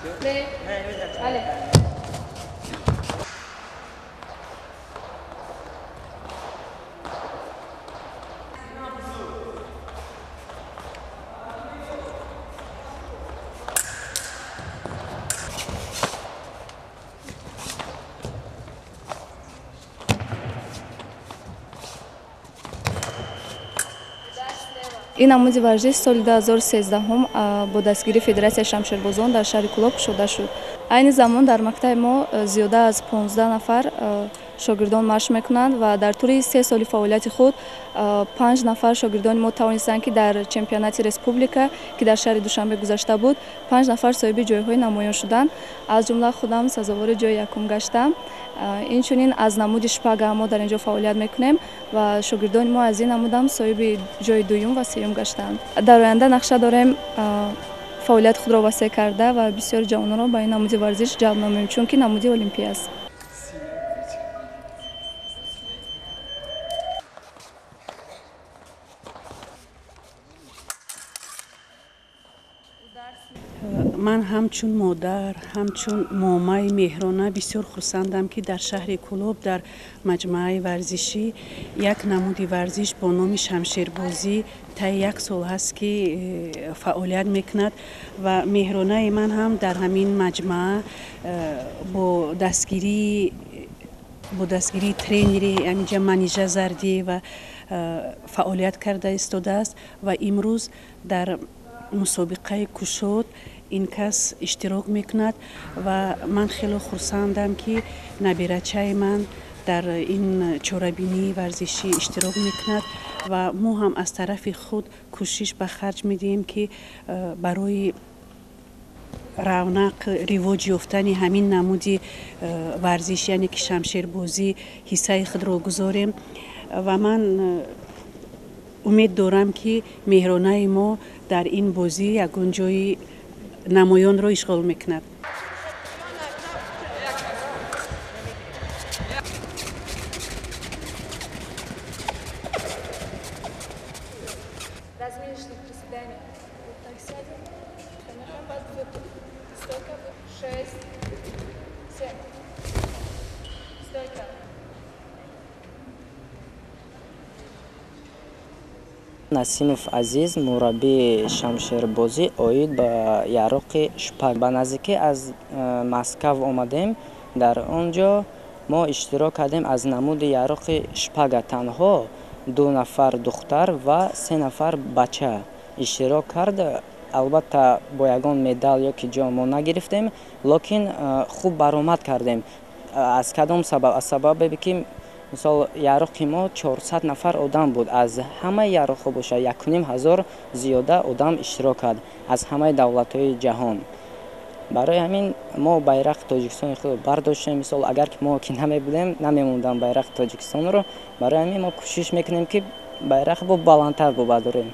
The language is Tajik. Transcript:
بله. ин намуди варзиш соли 2013 бо дастгирии Федератсияи шамшербозон дар шаҳри Кӯлоб кушода шуд. Айни замон дар мактаби мо зиёда аз 15 нафар шогирдон машқ мекунанд ва дар тӯри 3 соли фаъолияти худ 5 нафар шогирдони мо тавонистанд ки дар чемпионати республика ки дар шаҳри Душанбе гузашта буд 5 нафар соҳиби ҷойҳои намоён шуданд. Аз ҷумла худам сазовори ҷойи якум гаштам. Инчунин аз намуди шпага мо дар инҷо фаъолият мекунем ва шогирдони мо аз ин намудам соҳиби ҷойи дуюм ва сеюм гаштанд. Дар оянда нақша дорем фаъолияти худро васеъ карда ва бисёри ҷавононро ба ин намуди варзиш ҷалб намоем, чунки намуди олимпӣ аст. ман ҳамчун модар, ҳамчун момаи меҳрона бисёр хурсандам, ки дар шаҳри Кӯлоб дар маҷмӯаи варзишӣ як намуди варзиш бо номи шамшербозӣ таи 1 сол ҳаст, ки фаъолият мекунад ва меҳронаи ман ҳам дар ҳамин маҷмӯа бо дастгирии тренери аминҷа Манижа Зардиева фаъолият карда истодааст ва имрӯз дар мусобиқаи кушод ин кас иштирок мекунад ва ман хеле хурсандам, ки набирачаи ман дар ин чорабинии варзишӣ иштирок мекунад ва мо ҳам аз тарафи худ кӯшиш ба харҷ медиҳем, ки барои равнақ ривоҷ ёфтани ҳамин намуди варзиш, яъне ки шамшербозӣ, ҳиссаи худро гузорем ва ман умед дорам, ки меҳронаи мо дар ин бозӣ ягон ҷои намоёнро ишғол мекунад. Насимов Азиз, мураббии шамшербозӣ, оид ба яроқи шпаг. Ба наздикӣ аз Москав омадем. Дар он ҷо мо иштирок кардем аз намуди яроқи шпага. Танҳо 2 нафар духтар ва 3 нафар бача иштирок кард. Албатта бо ягон медал ёки ҷом мо нагирифтем, лекин хуб баромад кардем. Аз кадом сабаб? Аз сабабе ки мисол яроқи мо 400 нафар одам буд. Аз ҳамаи яроқҳо боша 1500 зиёда одам иштирок кард аз ҳамаи давлатҳои ҷаҳон. Барои ҳамин мо байрақи Тоҷикистони худ бардоштем. Мисол агар ки мо ки намебудем, намемондам байрақи Тоҷикистонро. Барои ҳамин мо кӯшиш мекунем, ки байрақи баландтар бубардорем.